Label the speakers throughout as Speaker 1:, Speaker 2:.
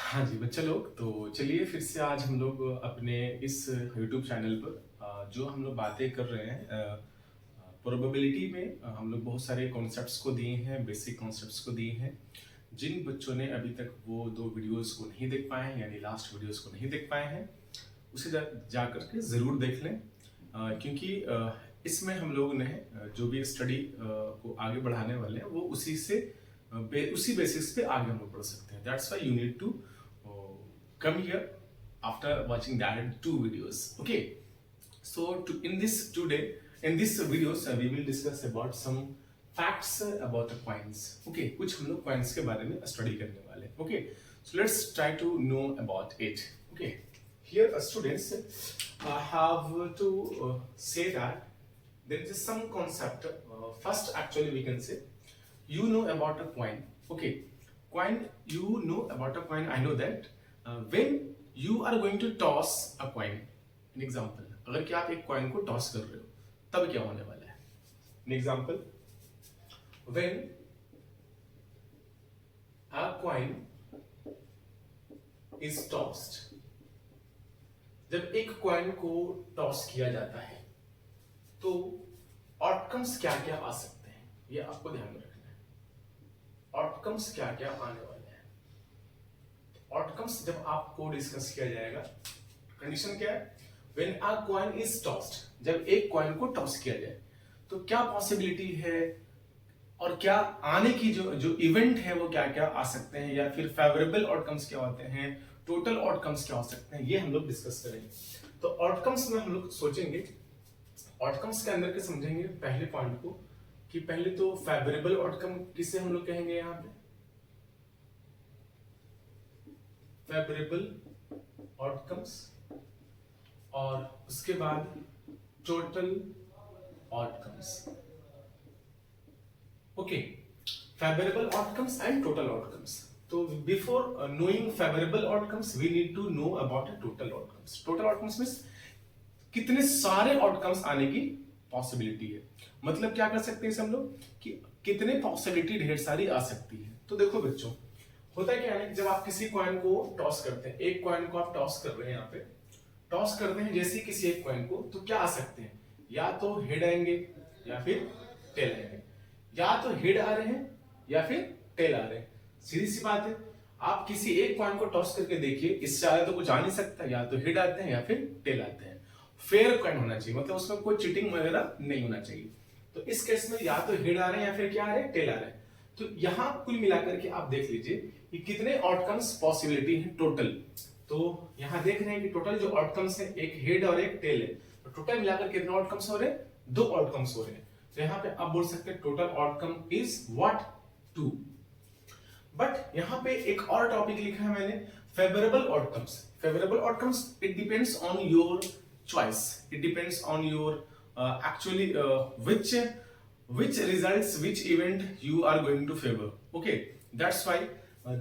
Speaker 1: हाँ जी, बच्चा लोग तो चलिए फिर से आज हम लोग अपने इस यूट्यूब चैनल पर जो हम लोग बातें कर रहे हैं प्रोबेबिलिटी में हम लोग बहुत सारे कॉन्सेप्ट्स को दिए हैं, बेसिक कॉन्सेप्ट्स को दिए हैं। जिन बच्चों ने अभी तक वो 2 वीडियोस को नहीं देख पाए हैं यानी लास्ट वीडियोस को नहीं देख पाए हैं, उसे जा कर के ज़रूर देख लें। क्योंकि इसमें हम लोग ने जो भी स्टडी को आगे बढ़ाने वाले हैं वो उसी बेसिस पे आगे हम लोग बढ़ सकते हैं। That's why you need to come here after watching that 2 videos. Okay, so in this videos we will discuss about some facts about the coins. Okay, कुछ हम लोग coins के बारे में स्टडी करने वाले हैं. Okay, so let's try to know about it. Okay, here students have to say that there is some concept. First actually we can say you know about a coin. Okay, coin, you know about a coin, I know that. When you are going to toss a coin, an example, अगर कि आप एक coin को toss कर रहे हो तब क्या होने वाला है? An example, when a coin is tossed, जब एक कॉइन को टॉस किया जाता है तो आउटकम्स क्या क्या आ सकते हैं, ये आपको ध्यान में रखना है। आउटकम्स क्या क्या आने वाले हैं, आउटकम्स जब आपको डिस्कस किया जाएगा। कंडीशन क्या है? When a coin is tossed, जब एक कॉइन को टॉस किया जाए तो क्या पॉसिबिलिटी है और क्या आने की जो इवेंट है वो क्या क्या आ सकते हैं, या फिर फेवरेबल आउटकम्स क्या होते हैं, टोटल आउटकम्स क्या हो सकते हैं, ये हम लोग डिस्कस करेंगे। तो आउटकम्स में हम लोग सोचेंगे, आउटकम्स के अंदर के समझेंगे पहले पॉइंट को कि पहले तो फेवरेबल आउटकम किसे हम लोग कहेंगे, यहाँ पे फेवरेबल आउटकम्स, और उसके बाद total outcomes. Okay, favourable outcomes and total outcomes. तो before knowing favourable outcomes we need to know about total outcomes. Total outcomes means कितने सारे आउटकम्स आने की पॉसिबिलिटी है। मतलब क्या कर सकते हैं इसे हम लोग कि कितने पॉसिबिलिटी ढेर सारी आ सकती है। तो देखो बच्चों, होता है क्या है, जब आप किसी कॉइन को टॉस करते हैं, एक कॉइन को आप टॉस कर रहे हैं, यहाँ पे टॉस करते हैं जैसे किसी एक कॉइन को, तो क्या आ सकते हैं, या तो हेड आएंगे या फिर टेल आएंगे, या तो हेड आ रहे हैं या फिर टेल आ रहे हैं। सीधी सी बात है, आप किसी एक कॉइन को टॉस करके देखिए, इससे ज्यादा तो कुछ आ नहीं सकता, या तो हेड आते हैं या फिर टेल आते हैं। फेयर कॉइन होना चाहिए, मतलब उसमें कोई चीटिंग वगैरह नहीं होना चाहिए। तो इस केस में या तो हेड आ रहे हैं या फिर क्या आ रहे हैं, टेल आ रहे हैं। तो यहां कुल मिलाकर के आप देख लीजिए कि कितने आउटकम्स पॉसिबिलिटी है टोटल। तो यहां देख रहे हैं कि टोटल जो आउटकम्स है, एक हेड और एक टेल है, तो टोटल मिलाकर कितने आउटकम्स हो रहे हैं, 2 आउटकम्स हो रहे हैं। तो यहां पे आप बोल सकते हैं total outcome is what, 2। But यहां पे एक और टॉपिक लिखा है मैंने, favourable outcomes. Favourable outcomes, it depends on your choice, it depends on your actually which results, which event you are going to favor. Okay, that's why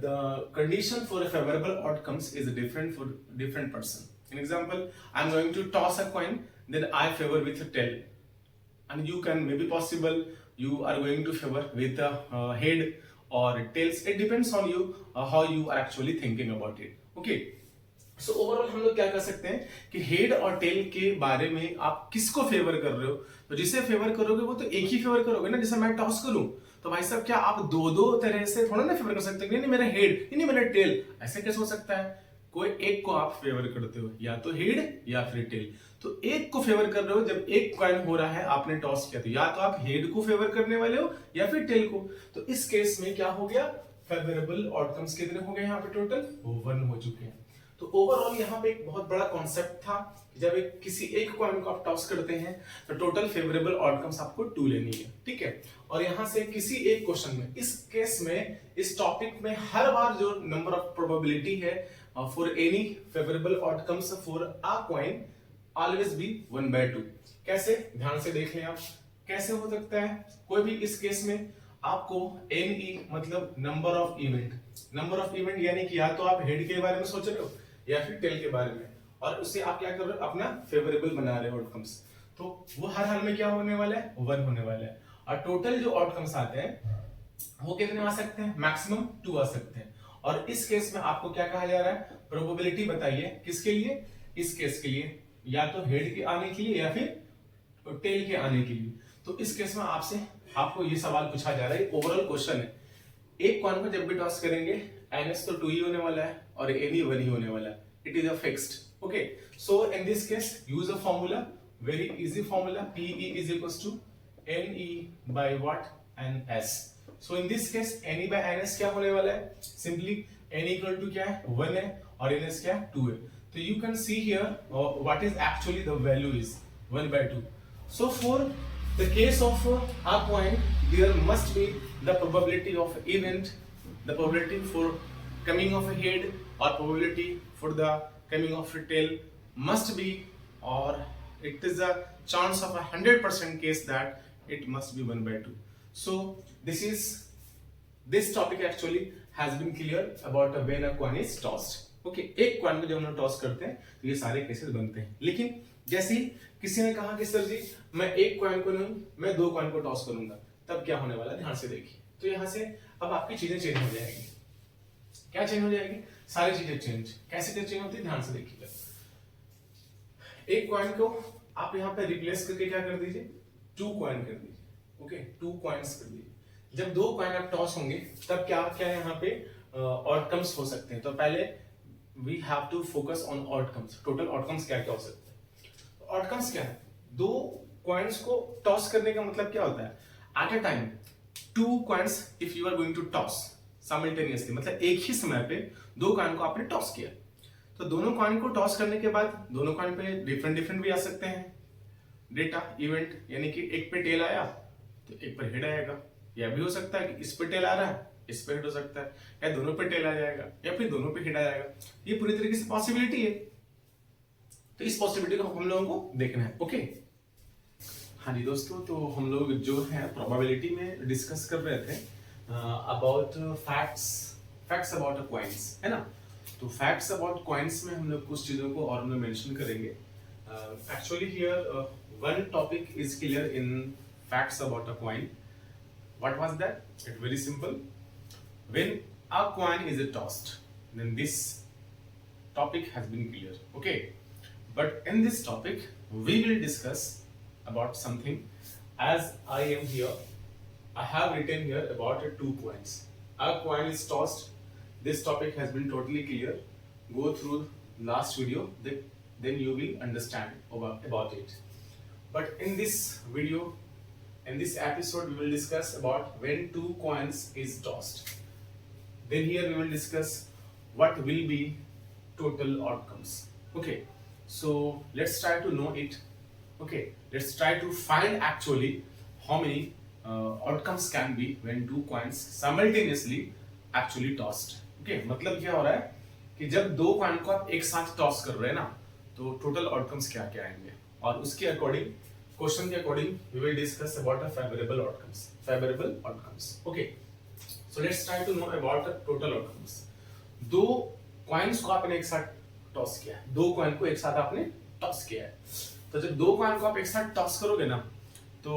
Speaker 1: the condition for a favorable outcomes is different for different person. In example, I'm going to toss a coin, then I favor with a tail, and you can maybe possible you are going to favor with a head or tails. It depends on you how you are actually thinking about it. Okay, so overall हम लोग क्या कर सकते हैं कि head और tell के बारे में आप किसको फेवर कर रहे हो, तो जिसे फेवर करोगे वो तो एक ही फेवर करोगे ना। जैसे मैं टॉस करूं तो भाई साहब क्या आप दो तरह से थोड़ा ना फेवर कर सकते हो, नहीं मेरा हेड, नहीं मेरा टेल, ऐसे कैसे हो सकता है। कोई एक को आप फेवर करते हो, या तो हेड या फिर टेल। तो एक को फेवर कर रहे हो, जब एक कॉइन हो रहा है आपने टॉस किया, तो या तो आप हेड को फेवर करने वाले हो या फिर टेल को। तो इस केस में क्या हो गया, फेवरेबल आउटकम्स कितने हो गए यहाँ पे, टोटल 1 हो चुके हैं। तो ओवरऑल यहाँ पे एक बहुत बड़ा कॉन्सेप्ट था कि जब किसी एक कॉइन को आप टॉस करते हैं तो टोटल फेवरेबल आउटकम्स आपको 2 लेनी है, ठीक है। और यहाँ से किसी एक क्वेश्चन में, इस केस में, इस टॉपिक में हर बार जो नंबर ऑफ प्रोबेबिलिटी है for any favourable outcomes for a coin always be 1/2। कैसे, ध्यान से देख लें आप, कैसे हो सकता है। कोई भी इस केस में आपको NE मतलब number of event, number of event यानी कि या तो आप हेड के बारे में सोच रहे हो या फिर टेल के बारे में, और उससे आप क्या कर रहे हो, अपना फेवरेबल बना रहे हो आउटकम्स। तो वो हर हाल में क्या होने वाला है, 1 होने वाला है। और टोटल जो आउटकम्स आते हैं वो कितने आ सकते हैं, मैक्सिमम 2 आ सकते हैं। और इस केस में आपको क्या कहा जा रहा है, प्रोबेबिलिटी बताइए किसके लिए, इस केस के लिए, या तो हेड के आने के लिए या फिर टेल के आने के लिए। तो इस केस में आपको ये सवाल पूछा जा रहा है, ओवरऑल क्वेश्चन है। एक कॉइन को जब भी टॉस करेंगे NS तो 2 ही होने वाला है और NE 1 ही होने वाला है, it is a fixed. Okay, so in this case use a formula, very easy formula, PE is equals to NE by what, NS। So in this case NE by NS क्या होने वाला है, simply NE equal to क्या है, 1 है और NS क्या है, 2 है। तो you can see here what is actually the value is 1 by 2। So for the case of a coin, there must be the probability of event, the probability for coming of a head or probability for the coming of a tail must be, or it is a chance of 100% case that it must be 1 by 2। So this topic actually has been clear about when a coin is tossed। Okay, एक coin को जब हम toss करते हैं तो ये सारे cases बनते हैं। लेकिन जैसे ही किसी ने कहा कि सर जी मैं एक कॉइन को नहीं, मैं 2 कॉइन को टॉस करूंगा, तब क्या होने वाला है, ध्यान से देखिए। तो यहां से अब आपकी चीजें चेंज हो जाएगी। क्या चेंज हो जाएगी, सारी चीजें चेंज। कैसे चेंज होती है, ध्यान से देखिएगा। एक कॉइन को आप यहां पे रिप्लेस करके क्या कर दीजिए, 2 कॉइन कर दीजिए। ओके, 2 कॉइन्स कर दीजिए। जब 2 कॉइन आप टॉस होंगे तब क्या क्या यहाँ पे आउटकम्स हो सकते हैं। तो पहले we have to focus on outcomes। Total outcomes क्या क्या हो सकते हैं। आउटकम्स क्या है, 2 कॉइन्स को टॉस करने का मतलब क्या होता है, at a time 2 coins if you are going to toss simultaneously, मतलब एक ही समय पे 2 कॉइन को आपने टॉस किया, तो दोनों कॉइन को टॉस करने के बाद दोनों कॉइन पे डिफरेंट भी आ सकते हैं डेटा इवेंट, यानी कि एक पे टेल आया तो एक पर हेड आएगा, या भी हो सकता है कि इस पे टेल आ रहा है इस पे हेड हो सकता है, या दोनों पे टेल आ जाएगा या फिर दोनों पे हेड आ जाएगा। ये पूरी तरीके से पॉसिबिलिटी है। तो इस पॉसिबिलिटी को हम लोगों को देखना है। ओके, हाँ जी दोस्तों, तो हम लोग जो है प्रोबेबिलिटी में डिस्कस कर रहे थे अबाउट फैक्ट्स अबाउट कॉइन्स, है ना। तो फैक्ट्स अबाउट कॉइन्स में हम लोग कुछ चीजों को और में मेंशन करेंगे। Actually here one topic is clear in facts about a coin. What was that? It very simple. When a coin is tossed, then this topic has been clear. Okay, but in this topic we will discuss about something. As I am here, I have written here about 2 coins. A coin is tossed. This topic has been totally clear. Go through last video, then you will understand about it. But in this video, in this episode, we will discuss about when 2 coins is tossed. Then here we will discuss what will be total outcomes। Okay, so let's try to know it। Okay, let's try to find actually how many outcomes can be when 2 coins simultaneously actually tossed। Okay, मतलब क्या हो रहा है कि जब 2 coin को आप एक साथ टॉस कर रहे हैं ना, तो टोटल आउटकम्स क्या क्या आएंगे, और उसके अकॉर्डिंग, क्वेश्चन के according we will discuss about the favourable outcomes. Okay, so let's try to know about the total outcomes। 2 coins को आपने एक साथ टॉस किया है, 2 कॉइन को एक साथ आपने टॉस किया है। तो जब 2 कॉइन को आप एक साथ टॉस करोगे ना, तो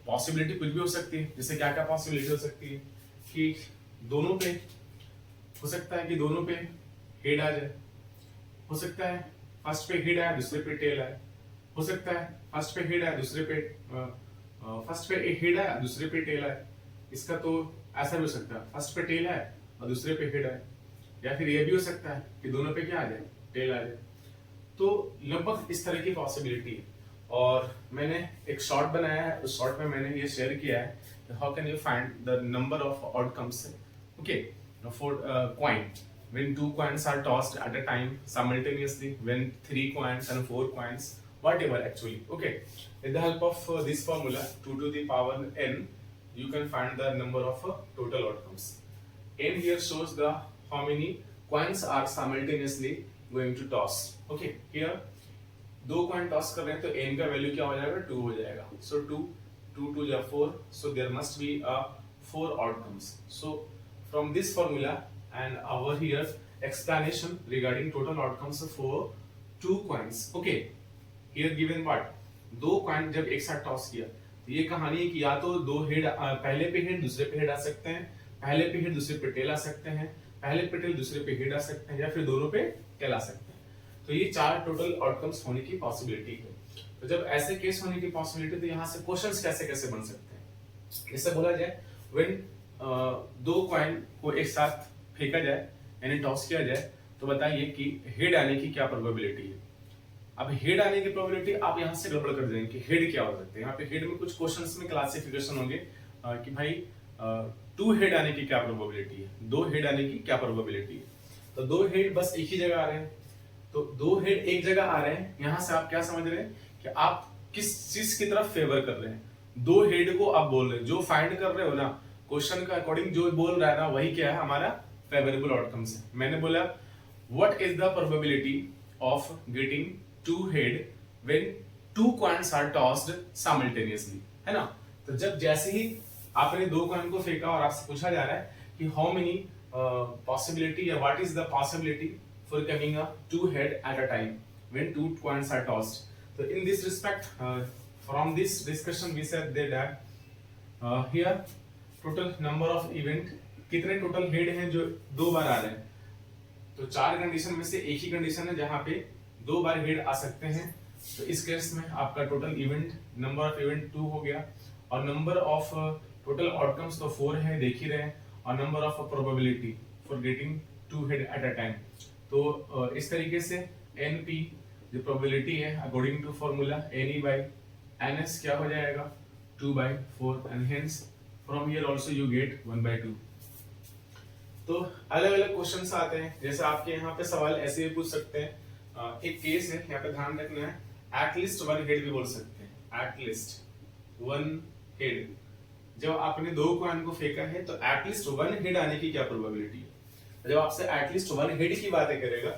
Speaker 1: पॉसिबिलिटी कुछ भी हो सकती है। जैसे क्या क्या पॉसिबिलिटी हो सकती है कि दोनों पे हो सकता है कि दोनों पे हेड आ जाए, हो सकता है फर्स्ट पे हेड आया दूसरे पे टेल आया, हो सकता है फर्स्ट पे हेड आया दूसरे पे हेड आया दूसरे पे टेल आया। इसका तो ऐसा भी हो सकता है फर्स्ट पे टेल है और दूसरे पे हेड है, या फिर ये भी हो सकता है कि दोनों पे क्या आ जाए, टेल आ जाए। तो लगभग इस तरह की पॉसिबिलिटी है। और मैंने एक शॉर्ट बनाया है, उस शॉर्ट में मैंने ये शेयर किया है how can you find the number of outcomes. Okay, for coin when 2 coins are tossed at a time simultaneously, when 3 coins and 4 coins, whatever actually। Okay, with the help of this formula 2 to the power n, you can find the number of total outcomes। n here shows the how many coins are simultaneously going to toss। Okay, here 2 coin toss कर रहे हैं तो n का value क्या हो जाएगा, 2 हो जाएगा। so 2 2 या 4, so there must be 4 outcomes। so from this formula and our here explanation regarding total outcomes for 2 coins। okay, here given what, 2 coin जब एक साथ टॉस किया, तो ये कहानी है कि या तो 2 हेड, पहले पे हेड दूसरे पे हेड आ सकते हैं, पहले पे हेड दूसरे पे टेल आ सकते हैं, पहले पे टेल दूसरे पे हेड आ सकते हैं या फिर दोनों पे टेल आ सकते हैं। तो ये 4 टोटल आउटकम्स होने की पॉसिबिलिटी है। तो जब ऐसे केस होने की पॉसिबिलिटी, तो यहाँ से क्वेश्चंस कैसे कैसे बन सकते हैं। इससे बोला जाए व्हेन दो कॉइन को एक साथ फेंका जाए यानी टॉस किया जाए, तो बताइए कि हेड आने की क्या प्रोबेबिलिटी है। अब हेड आने की प्रोबेबिलिटी आप यहाँ से गड़बड़ कर देंगे कि हेड क्या हो सकते हैं। यहाँ पे हेड में कुछ क्वेश्चंस में क्लासिफिकेशन होंगे कि भाई 2 हेड आने की क्या प्रोबेबिलिटी है, 2 हेड आने की क्या प्रोबेबिलिटी है। तो 2 हेड बस एक ही जगह आ रहे हैं, तो 2 हेड एक जगह आ रहे हैं, यहाँ से आप क्या समझ रहे हैं कि आप किस चीज की तरफ फेवर कर रहे हैं। 2 हेड को आप बोल रहे हैं, जो फाइंड कर रहे हो ना क्वेश्चन का अकॉर्डिंग जो बोल रहा है ना, वही क्या है हमारा फेवरेबल आउटकम्स है। मैंने बोला what is the probability of getting 2 head when 2 coins are tossed simultaneously, है ना। तो जब जैसे ही आपने 2 कॉइन को फेंका और आपसे पूछा जा रहा है कि हाउ मेनी पॉसिबिलिटी या what is the possibility for coming a 2 head at a time when 2 coins are tossed. तो in this respect from this discussion we said that here total number of event, कितने total head हैं जो 2 बार आ रहे हैं। तो 4 condition में से एक ही कंडीशन है जहां पे 2 बार हेड आ सकते हैं। तो इस केस में आपका total event number of event 2 हो गया, और नंबर ऑफ टोटल आउटकम्स तो 4 है, देख ही रहे हैं, और number of probability for getting 2 head at a time. तो इस तरीके से NP जो प्रोबेबिलिटी है according to formula NE by NS क्या हो जाएगा 2/4, and hence from here also you get 1/2। तो अलग अलग क्वेश्चंस आते हैं, जैसे आपके यहाँ पे सवाल ऐसे भी पूछ सकते हैं। एक केस है यहाँ पे ध्यान रखना है, एटलीस्ट 1 हेड भी बोल सकते हैं, एटलीस्ट 1 हेड। जब आपने 2 कॉइन को फेंका है तो एटलीस्ट 1 हेड आने की क्या प्रोबेबिलिटी है। जब आपसे एटलीस्ट 1 हेड की बातें करेगा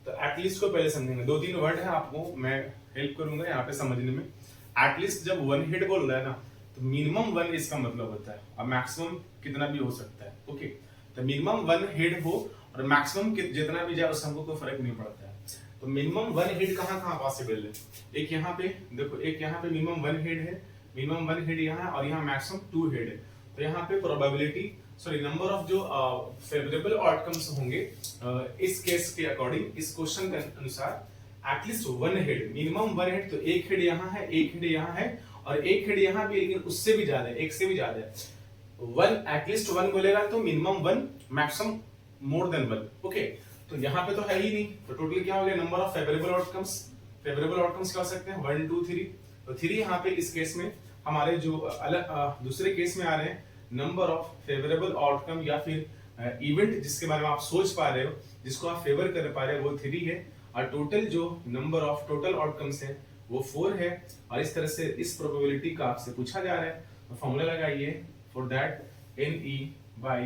Speaker 1: तो एटलीस्ट को पहले समझेंगे। 2-3 वर्ड है, आपको मैं हेल्प करूंगा यहाँ पे समझने में। एटलीस्ट जब 1 हेड बोल रहा है ना, तो मिनिमम 1 इसका मतलब होता है, और मैक्सिमम कितना भी हो सकता है। ओके, तो मिनिमम 1 हेड हो और मैक्सिमम जितना भी जाए उससे हमको कोई फर्क नहीं पड़ता है। तो मिनिमम 1 हेड कहाँ कहाँ पॉसिबल है, एक यहाँ पे देखो, एक यहाँ पे मिनिमम 1 हेड है, मिनिमम 1 हेड यहाँ, और यहाँ मैक्सिमम 2 हेड है। तो यहाँ पे प्रोबेबिलिटी सॉरी नंबर ऑफ जो फेवरेबल आउटकम्स होंगे इस केस के अकॉर्डिंग, इस क्वेश्चन के अनुसार एटलीस्ट 1 हेड, मिनिमम 1 हेड। तो 1 हेड यहाँ है, 1 हेड यहाँ है, और 1 हेड यहाँ भी, लेकिन उससे भी ज्यादा है, 1 से भी ज्यादा है। 1 एटलीस्ट 1 बोलेगा तो minimum 1, maximum more than 1। Okay, तो यहाँ पे तो है ही नहीं, तो टोटल क्या हो गया number of favourable outcomes. Favourable outcomes क्या हो सकते हैं 1 2 3। तो 3 यहाँ पे इस केस में हमारे जो अलग दूसरे केस में आ रहे हैं, नंबर ऑफ फेवरेबल आउटकम या फिर इवेंट जिसके बारे में आप सोच पा रहे हो, जिसको आप फेवर कर पा रहे हो, वो 3 है, और टोटल जो नंबर ऑफ टोटल आउटकम्स है वो 4 है। और इस तरह से इस प्रोबेबिलिटी का आपसे पूछा जा रहा है, तो फॉर्मूला लगाइए for that NE by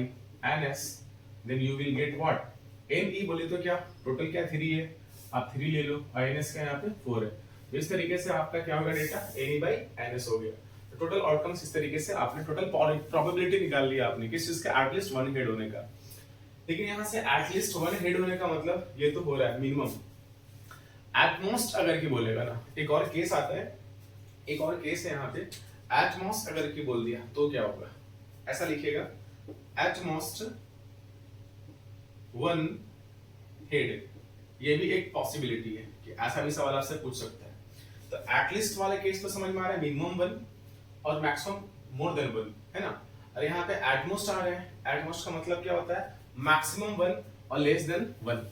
Speaker 1: NS, then you will get what. NE बोले तो क्या टोटल क्या 3 है, आप 3 ले लो, और NS का यहाँ पे 4 है। तो इस तरीके से आपका क्या होगा डेटा NE by NS हो गया। तो टोटल आउटकम्स इस तरीके से आपने टोटल प्रोबेबिलिटी निकाल लिया आपने किस चीज का, एटलीस्ट 1 हेड होने का। लेकिन यहाँ से एटलीस्ट 1 हेड होने का मतलब ये तो हो रहा है मिनिमम। एटमोस्ट अगर की बोलेगा ना, एक और केस आता है, एक और केस है यहाँ पे, एटमोस्ट अगर की बोल दिया तो क्या होगा, ऐसा लिखिएगा एटमोस्ट 1 हेड। ये भी एक पॉसिबिलिटी है कि ऐसा भी सवाल आपसे पूछ सकता है। तो एटलीस्ट वाले केस तो समझ में आ रहा है, मिनिमम 1 और मैक्सिमम मोर देन 1, है ना। और यहाँ पे एटमोस्ट आ रहे हैं, एटमोस्ट का मतलब क्या होता है, मैक्सिमम 1 और लेस देन 1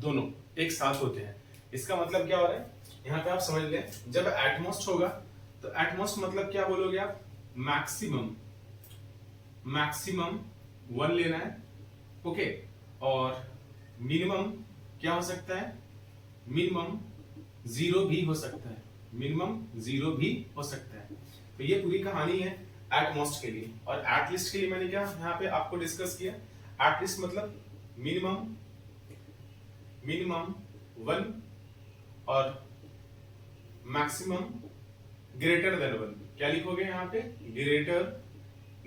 Speaker 1: दोनों एक साथ होते हैं। इसका मतलब क्या हो रहा है, यहाँ पे आप समझ लें, जब एटमोस्ट होगा तो एटमोस्ट मतलब क्या बोलोगे आप, मैक्सिमम 1 लेना है। ओके, और मिनिमम क्या हो सकता है, मिनिमम 0 भी हो सकता है, मिनिमम 0 भी हो सकता है। तो ये पूरी कहानी है एटमोस्ट के लिए। और एटलीस्ट के लिए मैंने क्या यहाँ पे आपको डिस्कस किया, एटलीस्ट मतलब मिनिमम 1 और मैक्सिमम ग्रेटर देन 1। क्या लिखोगे यहाँ पे, ग्रेटर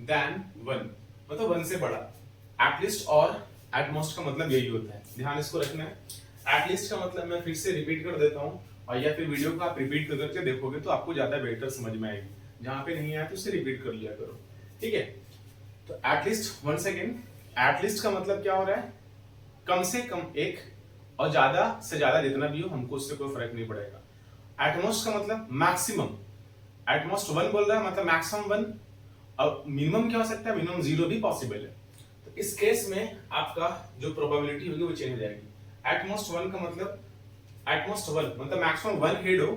Speaker 1: देन 1 मतलब 1 से बड़ा। एटलीस्ट और एटमोस्ट का मतलब यही होता है, ध्यान इसको रखना है। एटलीस्ट का मतलब मैं फिर से रिपीट कर देता हूँ, और या फिर वीडियो को आप रिपीट करके देखोगे तो आपको ज्यादा बेहतर समझ में आएगी। जहां पे नहीं आया तो उसे रिपीट कर लिया करो, ठीक है। तो एटलीस्ट वंस अगेन, एटलीस्ट का मतलब क्या हो रहा है, कम से कम एक और ज्यादा से ज्यादा जितना भी हो हमको उससे कोई फर्क नहीं पड़ेगा। एटमोस्ट का मतलब मैक्सिमम, एटमोस्ट 1 बोल रहा है मतलब मैक्सिमम 1, और मिनिमम क्या हो सकता है, मिनिमम 0 भी पॉसिबल है। तो इस केस में आपका जो प्रोबेबिलिटी होगी वो चेंज हो जाएगी। एटमोस्ट 1 का मतलब, एटमोस्ट 1 मतलब मैक्सिमम 1 हेड हो,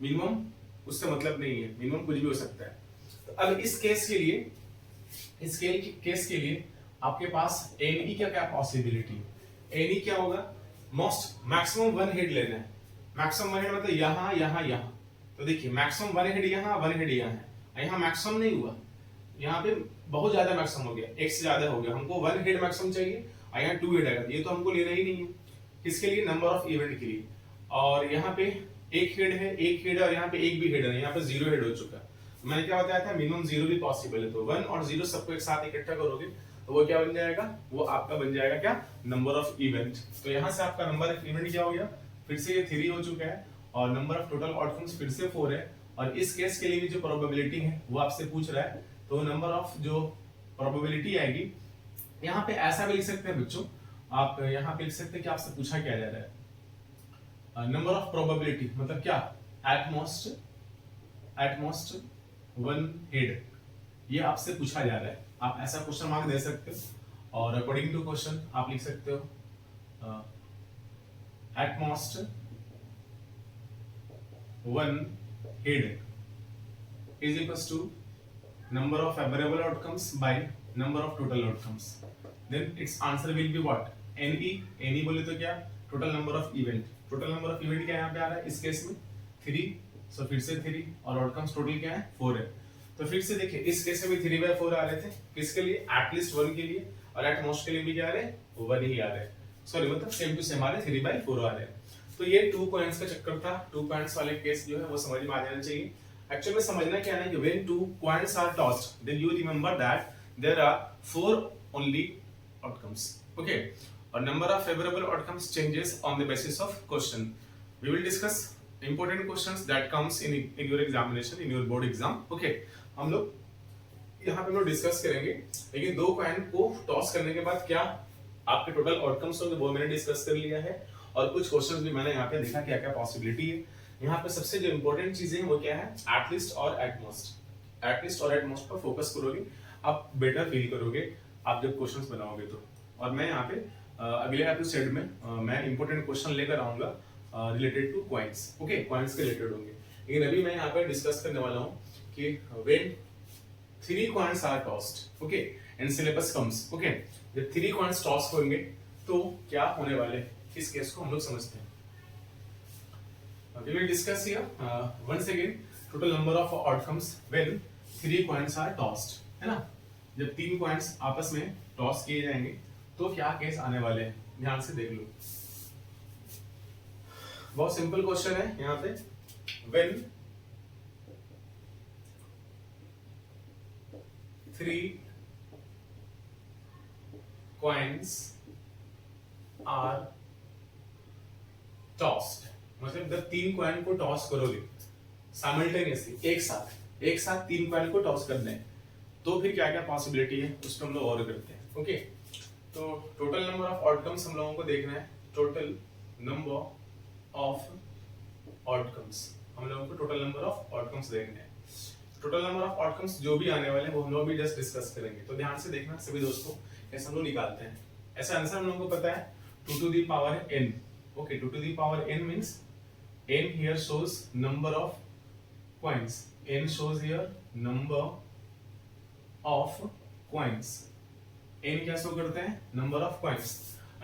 Speaker 1: मिनिमम उससे मतलब नहीं है, मिनिमम कुछ भी हो सकता है। तो अब इस केस के लिए, इस केस के लिए आपके पास एनी क्या क्या पॉसिबिलिटी, एनी क्या होगा, मोस्ट मैक्सिमम 1 हेड लेना है। मैक्सिमम 1 हेड मतलब यहां यहां यहां, तो देखिए मैक्सिमम 1 हेड यहां, 1 हेड यहां है, यहां मैक्सिमम नहीं हुआ, यहाँ पे बहुत ज्यादा मैक्सिमम हो गया, एक से ज्यादा हो गया, हमको 1 हेड मैक्सिमम चाहिए और यहाँ 2 हेड आएगा, ये तो हमको लेना ही नहीं है। किसके लिए, नंबर ऑफ इवेंट के लिए। और यहाँ पे एक हेड है, एक हेड है, और यहाँ पे एक भी हेड है, यहाँ पे 0 हेड हो चुका है। मैंने क्या बताया था, मिनिमम 0 भी पॉसिबल है, तो 1 और 0 सबको एक साथ इकट्ठा करोगे तो वो क्या बन जाएगा, वो आपका बन जाएगा क्या, नंबर ऑफ इवेंट। तो यहाँ से आपका नंबर ऑफ इवेंट क्या हो गया, फिर से ये 3 हो चुका है, और नंबर ऑफ टोटल आउटकम्स फिर से 4 है। और इस केस के लिए भी जो प्रोबेबिलिटी है वो आपसे पूछ रहा है, तो नंबर ऑफ जो प्रोबेबिलिटी आएगी, यहाँ पे ऐसा भी लिख सकते हैं बच्चों, आप यहाँ पे लिख सकते हैं कि आपसे पूछा क्या जा रहा है, नंबर ऑफ प्रोबेबिलिटी मतलब क्या, एटमोस्ट 1 हेड, ये आपसे पूछा जा रहा है। आप ऐसा क्वेश्चन मार्क दे सकते हो, और अकॉर्डिंग टू क्वेश्चन आप लिख सकते हो at most 1 head is equals to number of favorable outcomes by number of total outcomes, then its answer will be what, any बोले तो क्या, total number of event, total number of event क्या यहाँ पे आ रहा है इस केस में 3, so फिर से 3, और outcomes total क्या है 4 है। तो फिर से देखिए इस केस में भी 3/4 आ रहे थे, किसके लिए, एटलीस्ट 1 के लिए, और एट मोस्ट के लिए भी क्या आ रहे हैं, 1 ही आ रहे हैं, सॉरी मतलब सेम टू सेम आ रहे, 3/4 आ रहे हैं। तो ये 2 पॉइंट्स का चक्कर था, 2 पॉइंट्स वाले केस जो है वो समझ में आ जाना चाहिए। एक्चुअली में समझना क्या है कि when 2 coins are tossed, then you remember that there are 4 only outcomes, okay, or number of favorable outcomes changes on the basis of question. We will discuss important questions that comes in your examination, in your board exam, okay। हम लोग यहाँ पे लोग discuss करेंगे, लेकिन 2 coin को toss करने के बाद क्या आपके टोटल आउटकम्स होंगे वो मैंने डिस्कस कर लिया है, और कुछ क्वेश्चंस भी मैंने यहाँ पे देखा क्या क्या पॉसिबिलिटी है। यहाँ पे सबसे जो इंपॉर्टेंट चीजें वो क्या है, एटलीस्ट और एटमोस्ट, एटलीस्ट और एटमोस्ट पर फोकस करोगे आप बेटर फील करोगे आप जब क्वेश्चंस बनाओगे तो। और मैं यहाँ पे अगले एपिसोड में मैं इंपॉर्टेंट क्वेश्चन लेकर आऊंगा related two coins, okay, coins के रिलेटेड होंगे। लेकिन अभी मैं यहाँ पे डिस्कस करने वाला हूँ कि when 3 coins are tossed, okay, and syllabus comes, okay, जब 3 कॉइन्स टॉस होंगे तो क्या होने वाले, इस केस को हम लोग समझते हैं। We will discuss here once again total number of outcomes when 3 coins are tossed, है ना। जब 3 coins आपस में टॉस किए जाएंगे तो क्या केस आने वाले हैं, ध्यान से देख लो। बहुत सिंपल क्वेश्चन है यहाँ पे, when 3 coins are tossed, मतलब जब 3 कॉइन को टॉस करोगे साइमल्टेनियसली, एक साथ 3 कॉइन को टॉस करने हैं, तो फिर क्या क्या पॉसिबिलिटी है उस पर हम लोग और करते हैं, ओके। तो टोटल नंबर ऑफ आउटकम्स हम लोगों को देखना है, टोटल नंबर ऑफ आउटकम्स, हम लोगों को टोटल नंबर ऑफ आउटकम्स देखने हैं। टोटल नंबर ऑफ आउटकम्स जो भी आने वाले हैं वो हम लोग भी जस्ट डिस्कस करेंगे, तो ध्यान से देखना सभी दोस्तों कैसे हम लोग निकालते हैं। ऐसा आंसर हम लोगों को पता है 2 to the power n, okay, 2 to the power n means n here shows number of coins, n shows here number of coins, n क्या शो करते हैं, number of coins।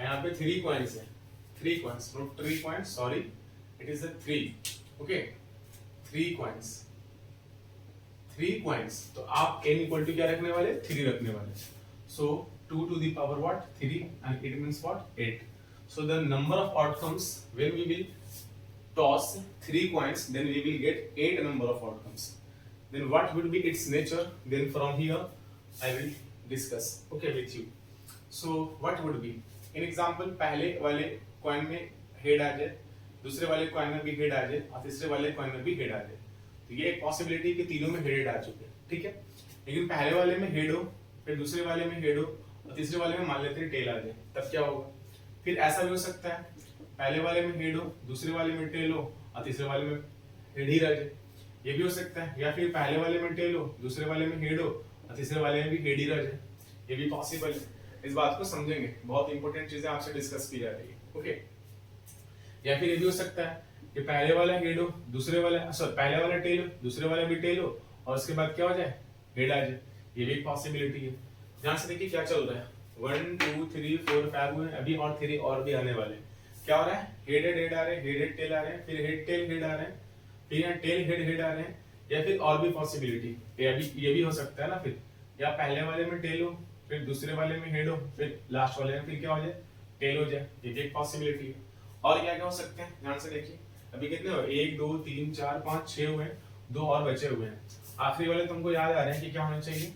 Speaker 1: यहाँ पे 3 coins है, 3 coins, not 3 coins, sorry, it is a 3, okay, 3 coins, 3 coins, तो आप n equal to क्या रखने वाले, 3 रखने वाले, so 2 to the power what, 3, and it means what, 8। So the number of outcomes when we will toss 3 coins, then we will get 8 number of outcomes. Then what would be its nature? Then from here I will discuss, okay, with you. So what would be? In example, पहले वाले coin में head आ जाए, दूसरे वाले coin में भी head आ जाए, और तीसरे वाले coin में भी head आ जाए, तो ये एक possibility कि तीनों में head आ चुके हैं, ठीक है। लेकिन पहले वाले में head हो, फिर दूसरे वाले में head हो, और तीसरे वाले में मान लेते हैं tail आ जाए, तब क्या होगा, फिर ऐसा भी हो सकता है पहले वाले में हेड हो, दूसरे वाले में टेल हो और तीसरे वाले में हेड ही रह जाए, ये भी हो सकता है। या फिर पहले वाले में टेल हो, दूसरे वाले में हेड हो और तीसरे वाले में भी हेड ही रह जाए, ये भी पॉसिबल है। इस बात को समझेंगे, बहुत इंपॉर्टेंट चीजें आपसे डिस्कस की जा रही है। ओके, या फिर ये भी हो सकता है कि पहले वाला हेड हो, दूसरे वाला सॉरी पहले वाला टेल हो, दूसरे वाला भी टेल हो और उसके बाद क्या हो जाए, हेड आ जाए, ये भी एक पॉसिबिलिटी है। ध्यान से देखिए क्या चल रहा है, 1 2 3 4 5 हुए, अभी और 3 और भी आने वाले। क्या हो रहा है, हेड हेड आ रहे हैं, हेड टेल आ रहे हैं, फिर हेड टेल हेड आ रहे हैं, फिर यहाँ टेल हेड हेड आ रहे हैं, या फिर और भी पॉसिबिलिटी ये भी हो सकता है ना, फिर या पहले वाले में टेल हो, फिर दूसरे वाले में हेड हो, फिर लास्ट वाले में फिर क्या हो जाए, टेल हो जाए, ये भी एक पॉसिबिलिटी है। और क्या क्या हो सकते हैं, ध्यान से देखिए, अभी कितने हुए, 1 2 3 4 5 6 हुए, 2 और बचे हुए हैं। आखिरी वाले तुमको याद आ रहे हैं कि क्या होना चाहिए,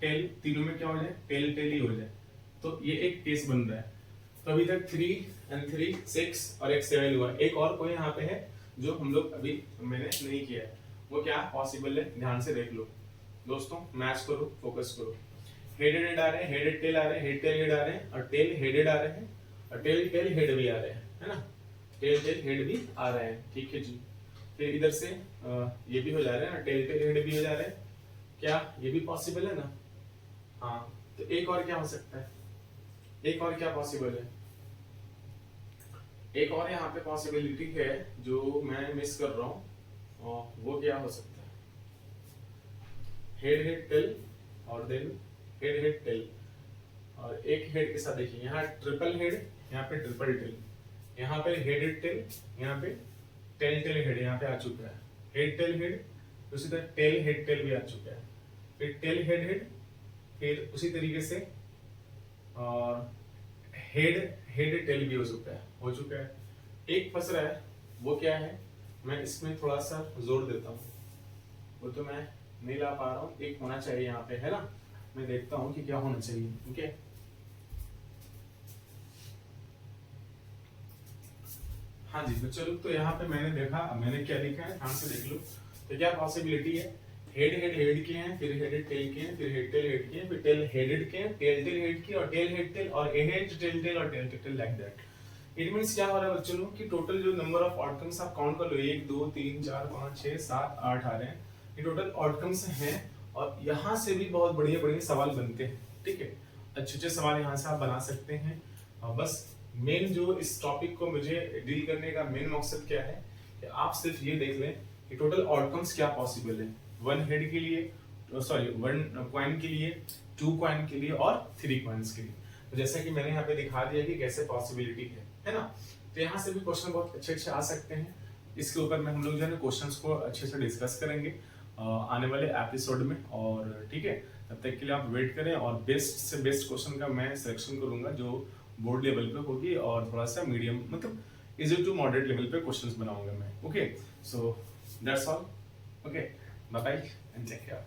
Speaker 1: टेल, तीनों में क्या हो जाए, टेल टेल ही हो जाए, तो ये एक केस बन रहा है। तो अभी तक 3 and 3 6 और एक 7 हुआ, एक और कोई यहाँ पे है जो हम लोग अभी मैंने नहीं किया है, वो क्या पॉसिबल है, ध्यान से देख लो दोस्तों, मैच करो, फोकस करो। हेडेड हेड आ रहे हैं, हेडेड टेल आ रहे हैं, हेड टेल हेड आ रहे हैं, और टेल हेडेड आ रहे हैं, और टेल टेल हेड भी आ रहे हैं, है ना, टेल टेल हेड भी आ रहे हैं, ठीक है जी। फिर इधर से ये भी हो जा रहे हैं, टेल टेल हेड भी हो जा रहे हैं, क्या ये भी पॉसिबल है ना। हाँ, तो एक और क्या हो सकता है, एक और क्या पॉसिबल है, एक और यहाँ पे पॉसिबिलिटी है जो मैं मिस कर रहा हूँ, और वो क्या हो सकता है, हेड हेड टेल और देन हेड हेड टेल, और एक हेड के साथ देखिए यहाँ ट्रिपल हेड, यहाँ पे ट्रिपल टेल, यहाँ पे हेडेड टेल, यहाँ पे टेल टेल हेड यहाँ पे आ चुका है, हेड टेल हेड, उसी तरह टेल हेड टेल भी आ चुका है, फिर टेल हेड हेड, फिर उसी तरीके से और हेड हेड टेल भी हो चुका है। एक फंस रहा है, वो क्या है, मैं इसमें थोड़ा सा जोर देता हूँ, वो तो मैं नहीं ला पा रहा हूँ, एक होना चाहिए यहाँ पे, है ना, मैं देखता हूँ कि क्या होना चाहिए। ओके, हाँ जी, तो चलो, तो यहाँ पे मैंने देखा, मैंने क्या लिखा है, ध्यान से देख लो, तो क्या पॉसिबिलिटी है, हेड हेड हेड के हैं, फिर हेडेड टेल के हैं, फिर हेड टेल हेड के हैं, फिर टेल हेडेड के हैं, टेल टेल हेड की, और टेल हेड टेल, और हेड टेल टेल और tail tail like that. It means क्या हो रहा है बच्चों कि टोटल जो नंबर ऑफ आउटकम्स आप काउंट कर लो, 1 2 3 4 5 6 7 8 आ रहे हैं, ये टोटल आउटकम्स हैं, और यहाँ से भी बहुत बढ़िया बढ़िया सवाल बनते हैं, ठीक है, अच्छे अच्छे सवाल यहाँ से आप बना सकते हैं। बस मेन जो इस टॉपिक को मुझे डील करने का मेन मकसद क्या है कि आप सिर्फ ये देख लें कि टोटल आउटकम्स क्या पॉसिबल है, 1 हेड के लिए, सॉरी 1 कॉइन के लिए, 2 कॉइन के लिए और 3 कॉइन्स के लिए। तो जैसा कि मैंने यहाँ पे दिखा दिया कि कैसे पॉसिबिलिटी है ना, तो यहाँ से भी क्वेश्चन बहुत अच्छे अच्छे आ सकते हैं। इसके ऊपर में हम लोग जो है क्वेश्चंस को अच्छे से डिस्कस करेंगे आने वाले एपिसोड में, और ठीक है, तब तक के लिए आप वेट करें, और बेस्ट से बेस्ट क्वेश्चन का मैं सिलेक्शन करूंगा जो बोर्ड लेवल पे होगी, और थोड़ा सा मीडियम मतलब इजी टू मॉडरेट लेवल पे क्वेश्चंस बनाऊंगा मैं। Okay, so that's all, okay, bye bye and take care.